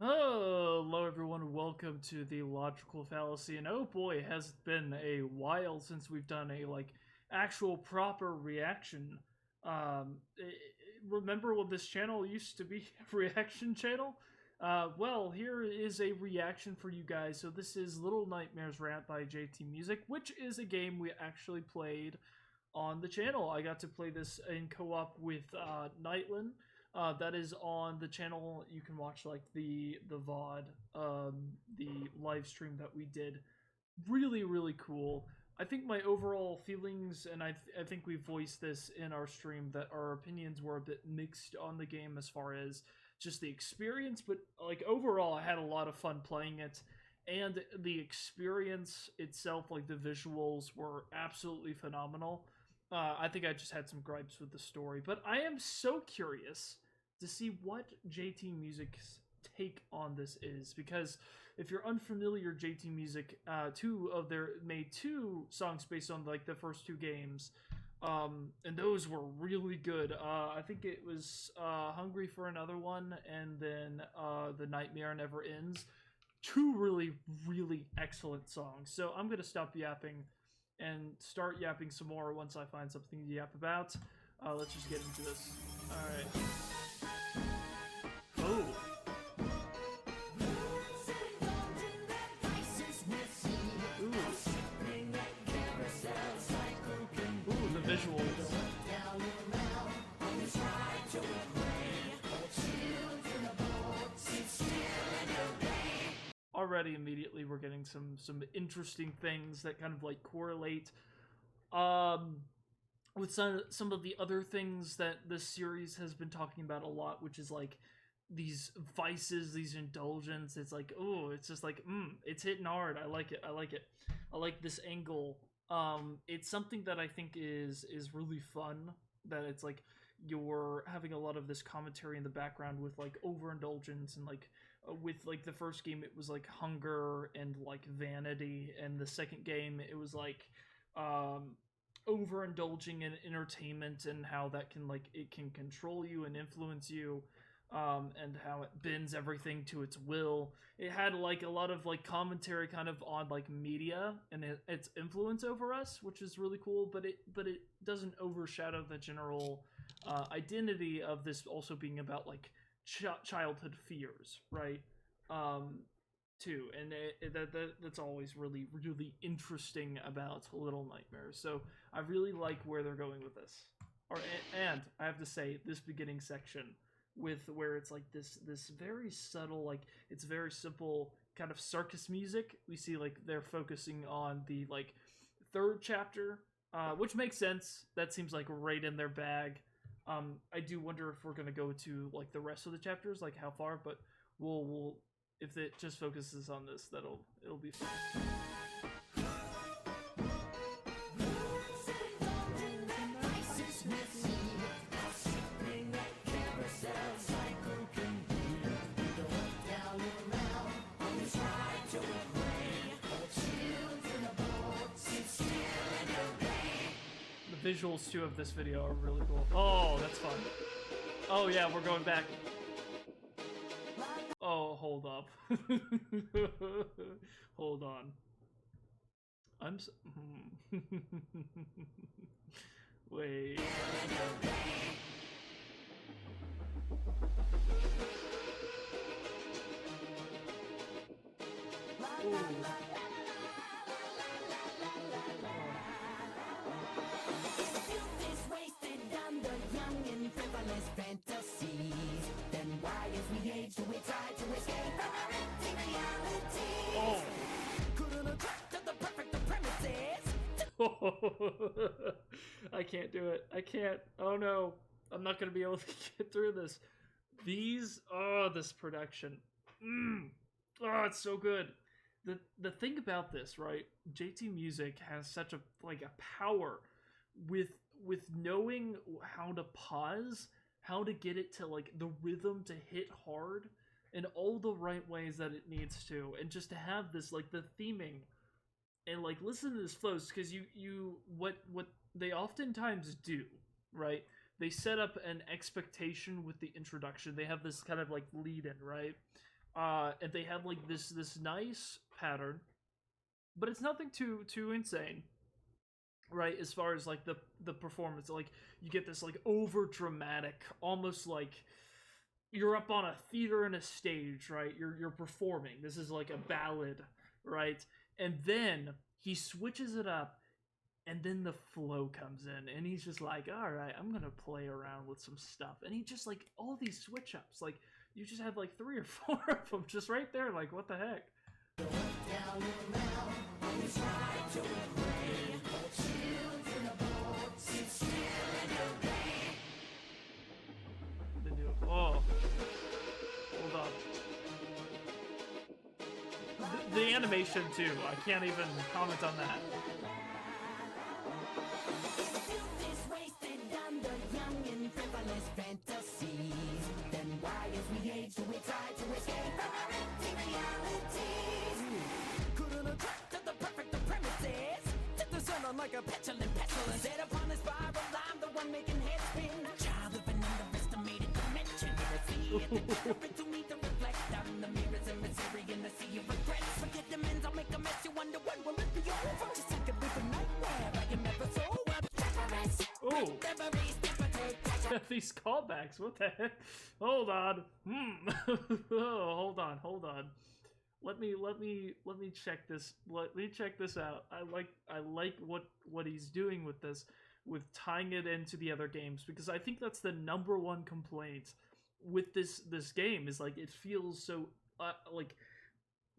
Hello, everyone. Welcome to the Logical Fallacy. And oh boy, has it been a while since we've done a actual proper reaction. Remember when this channel used to be a reaction channel? Well, here is a reaction for you guys. So this is Little Nightmares Rant by JT Music, which is a game we actually played on the channel. I got to play this in co-op with Nightlin. That is on the channel. You can watch like the VOD, the live stream that we did. Really, really cool. I think my overall feelings, and I think we voiced this in our stream, that our opinions were a bit mixed on the game as far as just the experience, but like overall, I had a lot of fun playing it, and the experience itself, like the visuals, were absolutely phenomenal. I think I just had some gripes with the story, but I am so curious to see what JT Music's take on this is, because if you're unfamiliar, JT Music, made two songs based on like the first two games, and those were really good. I think it was Hungry for Another One, and then The Nightmare Never Ends. Two really, really excellent songs. So I'm gonna stop yapping and start yapping some more once I find something to yap about. Let's just get into this. Alright. Oh. Ooh, the visuals. Already immediately we're getting some interesting things that kind of like correlate with some of the other things that this series has been talking about a lot, which is like these vices, these indulgence. It's like, oh, it's just like, it's hitting hard. I like it. I like it. I like this angle. It's something that I think is really fun. That it's like you're having a lot of this commentary in the background with like overindulgence, and like with like the first game it was like hunger and like vanity, and the second game it was like overindulging in entertainment, and how that can like it can control you and influence you, and how it bends everything to its will. It had like a lot of like commentary kind of on like media and its influence over us, which is really cool. But it doesn't overshadow the general identity of this also being about like childhood fears, right? Too, and that's always really really interesting about Little Nightmares. So I really like where they're going with this. And I have to say, this beginning section with where it's like this very subtle, like it's very simple kind of circus music. We see like they're focusing on the like third chapter, which makes sense. That seems like right in their bag. I do wonder if we're gonna go to like the rest of the chapters, like how far, but we'll if it just focuses on this, it'll be fun. The visuals too of this video are really cool. Oh, that's fun. Oh yeah, we're going back. Oh, hold up. Hold on. Wait. Ooh. Fantasies. Then why, if we age, do we try to escape our empty reality? Oh. Couldn't attract to the perfect premises. I can't do it. I can't. Oh no. I'm not gonna be able to get through this. This production. Oh, it's so good. The thing about this, right? JT Music has such a power with knowing how to pause, how to get it to like the rhythm to hit hard in all the right ways that it needs to, and just to have this like the theming, and like listen to this flows, because what they oftentimes do, right? They set up an expectation with the introduction. They have this kind of like lead in, right? And they had like this nice pattern, but it's nothing too insane, right? As far as like the performance, like you get this like over dramatic, almost like you're up on a theater and a stage, right? You're performing. This is like a ballad, right? And then he switches it up, and then the flow comes in, and he's just like, all right, I'm gonna play around with some stuff. And he just like all these switch ups, like you just had like 3 or 4 of them just right there, like what the heck. Oh, hold on. The animation too. I can't even comment on that. Like a petulant petulant set upon a spiral, I'm the one making heads spin. Child of an underestimated dimension. To me to reflect on the mirrors and misery in the sea of regrets. Forget the men's, I'll make a mess. You wonder when will it be over? Just like a bit of nightmare. I am ever so oh. These callbacks, what the heck? Hold on. Oh, hold on. Let me check this. Let me check this out. I like what he's doing with this, with tying it into the other games, because I think that's the #1 complaint with this game is like it feels so like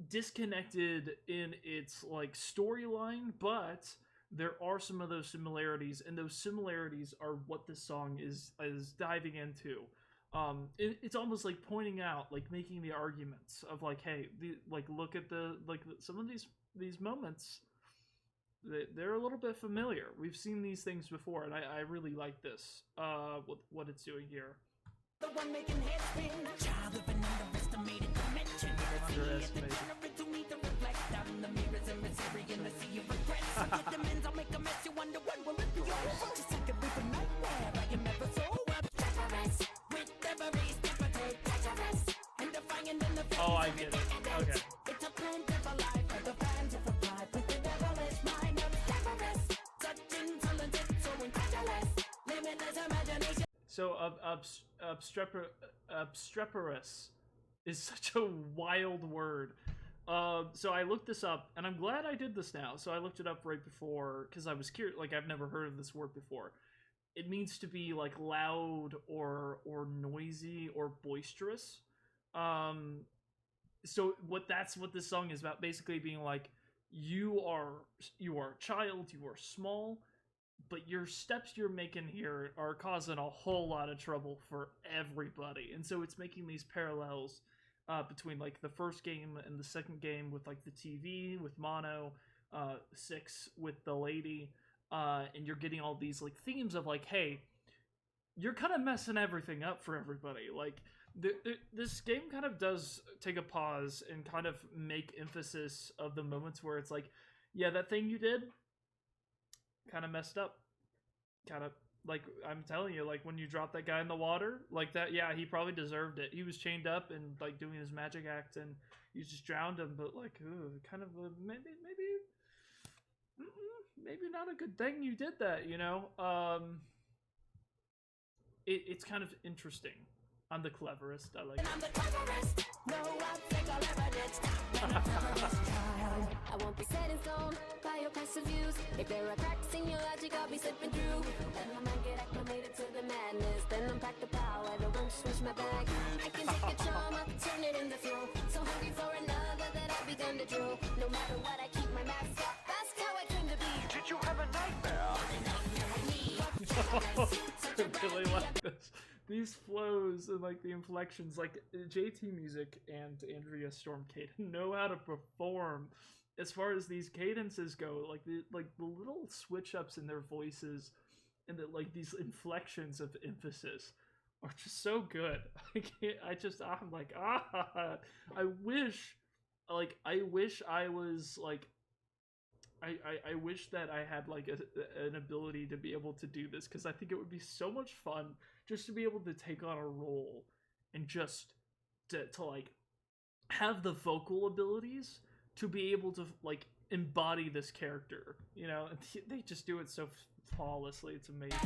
disconnected in its like storyline, but there are some of those similarities, and those similarities are what this song is diving into. It's almost like pointing out, like making the arguments of like, hey, like look at some of these moments. They're a little bit familiar. We've seen these things before, and I really like this. What it's doing here. The one making head spin. Child of an underestimated dimension. Underestimated. To me to reflect on the mirrors and misery in the sea of regrets. Forget the men's, I'll make a mess. You wonder when will it be over? Just like a bit of nightmare. I am ever so obstreperous. Oh, I get it. Okay. It's a plan for life for the fans of the pride with the devilish mind of Obstreperous. Such insolence, it's so incredulous. Limitless imagination. So obstreperous is such a wild word. So I looked this up, and I'm glad I did this now. So I looked it up right before, because I was curious. Like, I've never heard of this word before. It means to be like loud or noisy or boisterous. So that's what this song is about, basically being like, you are a child, you are small, but your steps you're making here are causing a whole lot of trouble for everybody. And so it's making these parallels between like the first game and the second game, with like the TV with Mono, 6 with the lady, and you're getting all these like themes of like, hey, you're kind of messing everything up for everybody. Like this game kind of does take a pause and kind of make emphasis of the moments where it's like, yeah, that thing you did kind of messed up. Kind of like, I'm telling you, like when you drop that guy in the water like that, yeah, he probably deserved it. He was chained up and like doing his magic act, and you just drowned him. But like, kind of maybe not a good thing you did that, you know. It's kind of interesting. I'm the cleverest. I like it. I'm the cleverest. No, I think I'll ever get stopped. I'm the cleverest child. I won't be set in stone by your passive views. If there are cracks in your logic, I'll be slipping through. Then I might get acclimated to the madness. Then unpack the power, the won't switch my bag. I can take a charm, I can turn it into fuel. So hungry for another that I've begun to drool. No matter what, I keep my mask up. That's how I came to be. Did you have a nightmare? I really like this. These flows and like the inflections, like JT Music and Andrea Storm Caden know how to perform as far as these cadences go. Like the little switch ups in their voices, and the like these inflections of emphasis are just so good. I'm like, I wish I was like, I wish that I had like an ability to be able to do this, because I think it would be so much fun just to be able to take on a role and just to like have the vocal abilities to be able to like embody this character. You know, they just do it so flawlessly. It's amazing.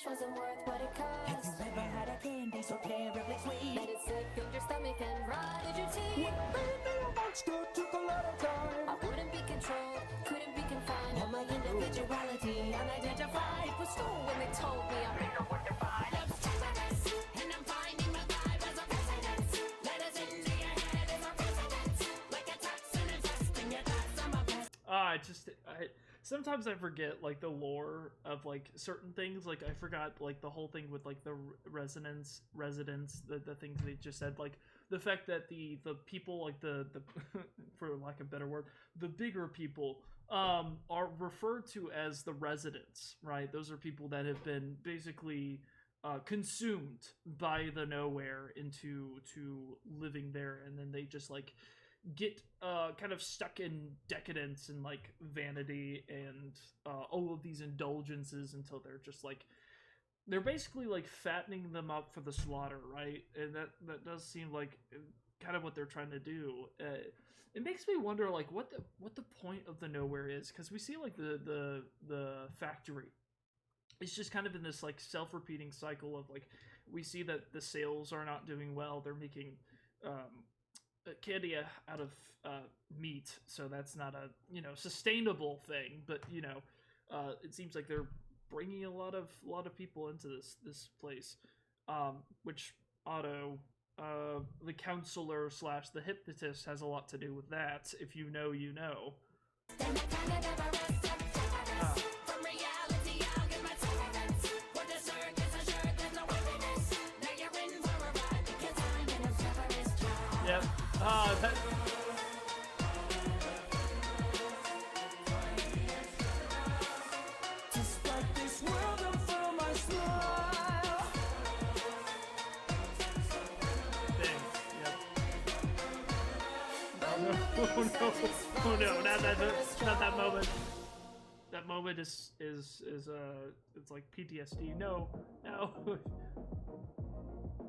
Wasn't worth what it cost. Have you ever had a candy so terribly sweet that it sickened your stomach and rotted your teeth? What made me a monster took a lot of time. I wouldn't be controlled, couldn't be confined. And my individuality unidentified was stolen when they told me I'm bigger worth to find. Obstreperous, and I'm finding my vibe as a resident. Let us into your head as a resident. Like a toxin infesting your thoughts, I'm a pest. Sometimes I forget like the lore of like certain things. Like I forgot like the whole thing with like the residents, the things they just said. Like the fact that the people like the for lack of a better word, the bigger people are referred to as the residents, right? Those are people that have been basically consumed by the nowhere into living there, and then they just like get kind of stuck in decadence and like vanity and all of these indulgences until they're just like they're basically like fattening them up for the slaughter, right? And that does seem like kind of what they're trying to do. It makes me wonder like what the point of the nowhere is, because we see like the factory. It's just kind of in this like self-repeating cycle of like we see that the sales are not doing well. They're making candy out of meat, so that's not a sustainable thing. But it seems like they're bringing a lot of people into this place, which Otto, the counselor slash the hypnotist, has a lot to do with that. If you know, you know. Yep. That... Despite this world, I'm full my smile. Thing. Yep. Oh no, not that moment. That moment is it's like PTSD. No.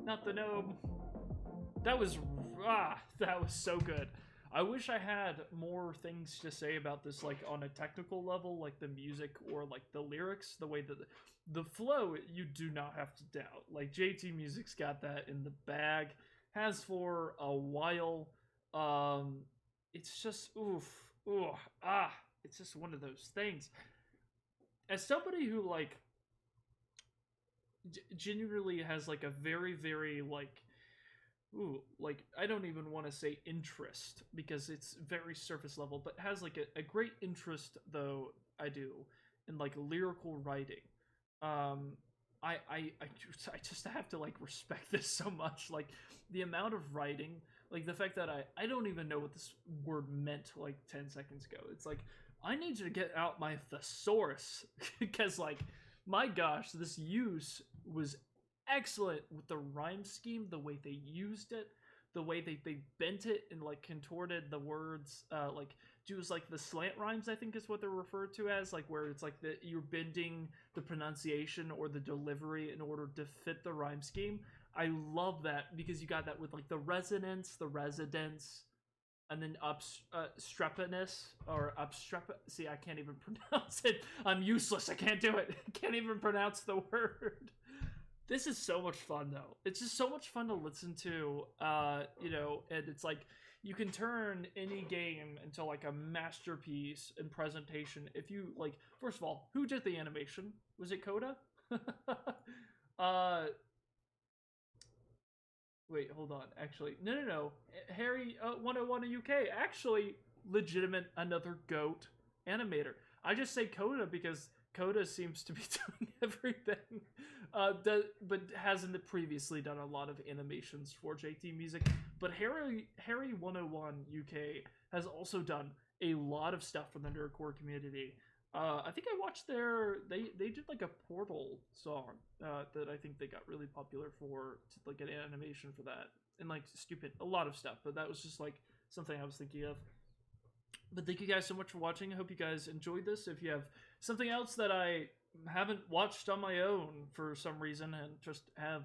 Not the gnome. That was so good. I wish I had more things to say about this, like on a technical level, like the music or like the lyrics, the way that the flow, you do not have to doubt. Like JT Music's got that in the bag, has for a while. It's just it's just one of those things. As somebody who like genuinely has like a very, very like I don't even want to say interest, because it's very surface level, but has like a great interest, though I do, in like lyrical writing. I just have to like respect this so much, like the amount of writing, like the fact that I don't even know what this word meant like 10 seconds ago. It's like I need you to get out my thesaurus because like my gosh, this use was excellent with the rhyme scheme, the way they used it, the way they bent it and like contorted the words, like do like the slant rhymes, I think is what they're referred to as, like where it's like you're bending the pronunciation or the delivery in order to fit the rhyme scheme. I love that because you got that with like the resonance, the residence, and then Obstreperous or See, I can't even pronounce it. I'm useless. I can't do it. I can't even pronounce the word. This is so much fun, though. It's just so much fun to listen to, and it's like you can turn any game into like a masterpiece in presentation if you like. First of all, who did the animation? Was it Coda? Wait, hold on. Actually, no. Harry 101 UK. Actually, legitimate another GOAT animator. I just say Coda because Coda seems to be doing everything, but hasn't previously done a lot of animations for JT Music. But Harry 101 UK has also done a lot of stuff for the nerdcore community. I think I watched they did like a Portal song that I think they got really popular for, like an animation for that, and like a lot of stuff. But that was just like something I was thinking of. But thank you guys so much for watching. I hope you guys enjoyed this. If you have something else that I haven't watched on my own for some reason and just have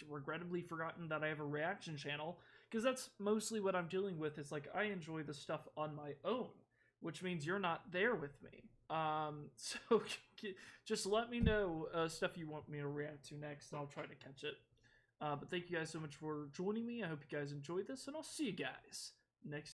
regrettably forgotten that I have a reaction channel, because that's mostly what I'm dealing with, is like I enjoy the stuff on my own, which means you're not there with me. So just let me know stuff you want me to react to next, and I'll try to catch it. But thank you guys so much for joining me. I hope you guys enjoyed this, and I'll see you guys next